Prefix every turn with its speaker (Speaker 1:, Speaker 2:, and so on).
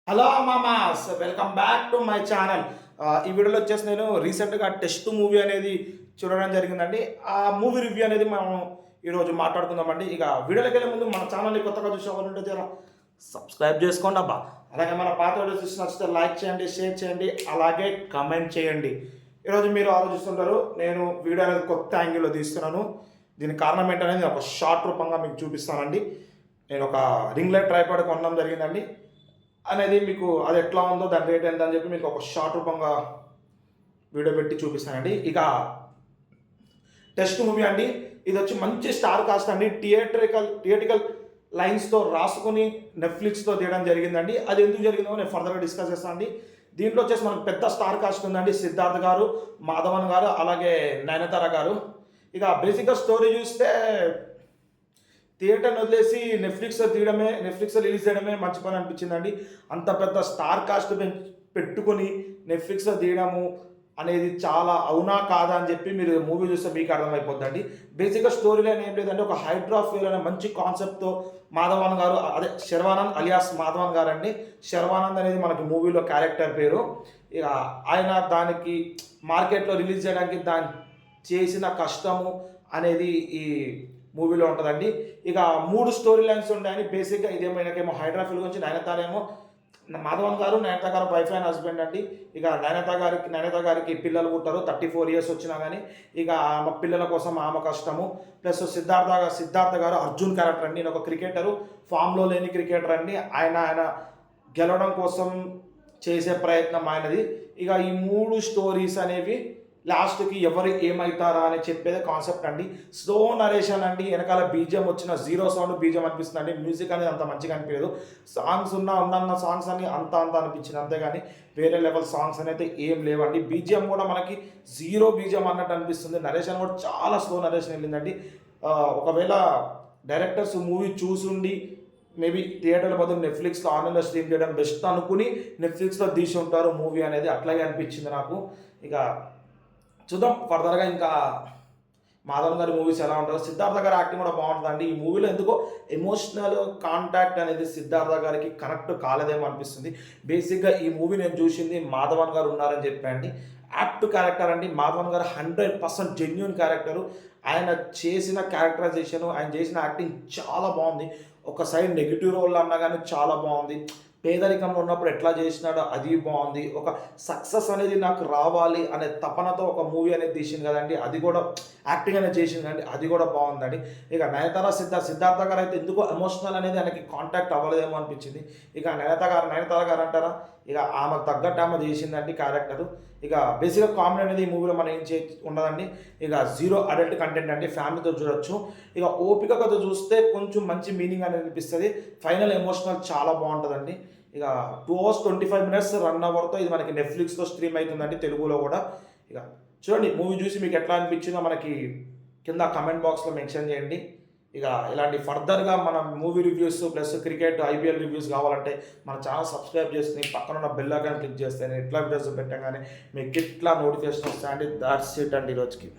Speaker 1: Hello మామాస్, welcome back to my channel. ఈ వీడియోలో వచ్చేసి నేను రీసెంట్గా టెస్ట్ మూవీ అనేది చూడడం జరిగిందండి. ఆ మూవీ రివ్యూ అనేది మనం ఈరోజు మాట్లాడుకుందామండి. ఇక వీడియోలోకి వెళ్ళే ముందు మన ఛానల్ని కొత్తగా చూసేవాళ్ళంటే జర సబ్స్క్రైబ్ చేసుకోండి అబ్బా. అలాగే మన పాత వీడియోస్ చూసి నచ్చితే లైక్ చేయండి, షేర్ చేయండి, అలాగే కమెంట్ చేయండి. ఈరోజు మీరు ఆలోచిస్తుంటారు, నేను వీడియో అనేది కొత్త యాంగిల్లో తీస్తున్నాను. దీనికి కారణం ఏంటనేది ఒక షార్ట్ రూపంగా మీకు చూపిస్తానండి. నేను ఒక రింగ్ లైట్ ట్రైపాడ్ కొనడం జరిగిందండి అనేది మీకు అది ఎట్లా ఉందో దాని రేట్ ఎంత అని చెప్పి మీకు ఒక షార్ట్ రూపంగా వీడియో పెట్టి చూపిస్తానండి. ఇక టెస్ట్ మూవీ అండి, ఇది వచ్చి మంచి స్టార్ కాస్ట్ అండి. థియేటికల్ లైన్స్తో రాసుకుని నెట్ఫ్లిక్స్తో తీయడం జరిగిందండి. అది ఎందుకు జరిగిందో నేను ఫర్దర్గా డిస్కస్ చేస్తాను అండి. దీంట్లో వచ్చేసి మనకు పెద్ద స్టార్ కాస్ట్ ఉందండి. సిద్ధార్థ్ గారు, మాధవన్ గారు, అలాగే నయనతార గారు. ఇక బేసిక్గా స్టోరీ చూస్తే థియేటర్ని వదిలేసి నెట్ఫ్లిక్స్లో రిలీజ్ చేయడమే మంచి పని అనిపించిందండి. అంత పెద్ద స్టార్ కాస్ట్ పెట్టుకొని నెట్ఫ్లిక్స్లో తీయడము అనేది చాలా అవునా కాదా అని చెప్పి మీరు మూవీ చూస్తే మీకు అర్థమైపోద్దండి. బేసిక్గా స్టోరీ లైన్ ఏం లేదంటే ఒక హైడ్రాఫేర్ అనే మంచి కాన్సెప్ట్తో మాధవన్ గారు, అదే శర్వానంద్ అలియాస్ మాధవన్ గారు అండి. శర్వానంద్ అనేది మనకి మూవీలో క్యారెక్టర్ పేరు. ఇక ఆయన దానికి మార్కెట్లో రిలీజ్ చేయడానికి దాని చేసిన కష్టము అనేది ఈ మూవీలో ఉంటుందండి. ఇక 3 స్టోరీ లైన్స్ ఉంటాయని బేసిక్గా ఇదేమో ఆయనకేమో హైడ్రాఫిల్ గురించి, నయనతార ఏమో మాధవన్ గారు నయనతార గారు వైఫ్ అండ్ హస్బెండ్ అండి. ఇక నయనతార గారికి పిల్లలు పుట్టారు 34 ఇయర్స్ వచ్చినా కానీ. ఇక ఆమె పిల్లల కోసం ఆమె కష్టము, ప్లస్ సిద్ధార్థ గారు అర్జున్ క్యారెక్టర్ అండి. నేను ఒక క్రికెటరు, ఫామ్లో లేని క్రికెటర్ అండి. ఆయన గెలవడం కోసం చేసే ప్రయత్నం ఆయనది. ఇక ఈ 3 స్టోరీస్ అనేవి లాస్ట్కి ఎవరు ఏమవుతారా అని చెప్పేది కాన్సెప్ట్ అండి. స్లో నరేషన్ అండి. వెనకాల బీజిఎం వచ్చిన జీరో సౌండ్ బీజిఎం అనిపిస్తుంది అండి. మ్యూజిక్ అనేది అంత మంచిగా అనిపించదు. సాంగ్స్ ఉన్న సాంగ్స్ అని అంత అనిపించింది, అంతేగాని వేరే లెవెల్ సాంగ్స్ అనేది ఏం లేవండి. బీజిఎం కూడా మనకి జీరో బీజిఎం అన్నట్టు అనిపిస్తుంది. నరేషన్ కూడా చాలా స్లో నరేషన్ వెళ్ళిందండి. ఒకవేళ డైరెక్టర్స్ మూవీ చూసుండి మేబీ థియేటర్ల బదులు నెట్ఫ్లిక్స్లో ఆన్లైన్లో స్ట్రీమ్ చేయడం బెస్ట్ అనుకుని నెట్ఫ్లిక్స్లో తీసి ఉంటారు మూవీ అనేది. అట్లాగే అనిపించింది నాకు. ఇక చూద్దాం ఫర్దర్గా ఇంకా మాధవన్ గారి మూవీస్ ఎలా ఉంటారో. సిద్ధార్థ గారి యాక్టింగ్ కూడా బాగుంటుందండి. ఈ మూవీలో ఎందుకో ఎమోషనల్ కాంటాక్ట్ అనేది సిద్ధార్థ గారికి కనెక్ట్ కాలేదేమో అనిపిస్తుంది. బేసిక్గా ఈ మూవీ నేను చూసింది మాధవన్ గారు ఉన్నారని చెప్పండి. యాప్ట్ క్యారెక్టర్ అండి. మాధవన్ గారు 100% జెన్యున్ క్యారెక్టరు. ఆయన చేసిన క్యారెక్టరైజేషను, ఆయన చేసిన యాక్టింగ్ చాలా బాగుంది. ఒక సైడ్ నెగిటివ్ రోల్ అన్నా కానీ చాలా బాగుంది. పేదరికంలో ఉన్నప్పుడు ఎట్లా చేసినాడో అది బాగుంది. ఒక సక్సెస్ అనేది నాకు రావాలి అనే తపనతో ఒక మూవీ అనేది తీసింది కదండి, అది కూడా యాక్టింగ్ అనేది చేసింది కదండి, అది కూడా బాగుందండి. ఇక సిద్ధార్థ గారు అయితే ఎందుకో ఎమోషనల్ అనేది ఆయనకి కాంటాక్ట్ అవ్వలేదేమో అనిపించింది. ఇక నయనతార గారు అంటారా, ఇక ఆమెకు తగ్గట్టు ఆమె చేసిందండి క్యారెక్టరు. ఇక బేసిక్గా కామెడీ అనేది ఈ మూవీలో మనం ఉండదండి. ఇక జీరో అడల్ట్ కంటెంట్ అండి, ఫ్యామిలీతో చూడొచ్చు. ఇక ఓపికతో చూస్తే కొంచెం మంచి మీనింగ్ అనేది అనిపిస్తుంది. ఫైనల్ ఎమోషనల్ చాలా బాగుంటుందండి. ఇక 2 hours 25 minutes రన్ అవర్తో ఇది మనకి నెట్ఫ్లిక్స్లో స్ట్రీమ్ అవుతుందండి, తెలుగులో కూడా. ఇక చూడండి మూవీ చూసి మీకు ఎట్లా అనిపించిందో మనకి కింద కమెంట్ బాక్స్లో మెన్షన్ చేయండి. ఇక ఇలాంటి ఫర్దర్గా మన movie reviews plus cricket IPL reviews కావాలంటే మన ఛానల్ సబ్స్క్రైబ్ చేసుకుని పక్కన ఉన్న బెల్ ఐకాన్ క్లిక్ చేస్తే నేను ఎట్లా వీడియోస్ పెట్టగానే మీకు ఇట్లా నోటిఫికేషన్ వస్తాయండి. దాట్స్ ఇట్ అండి ఈరోజుకి.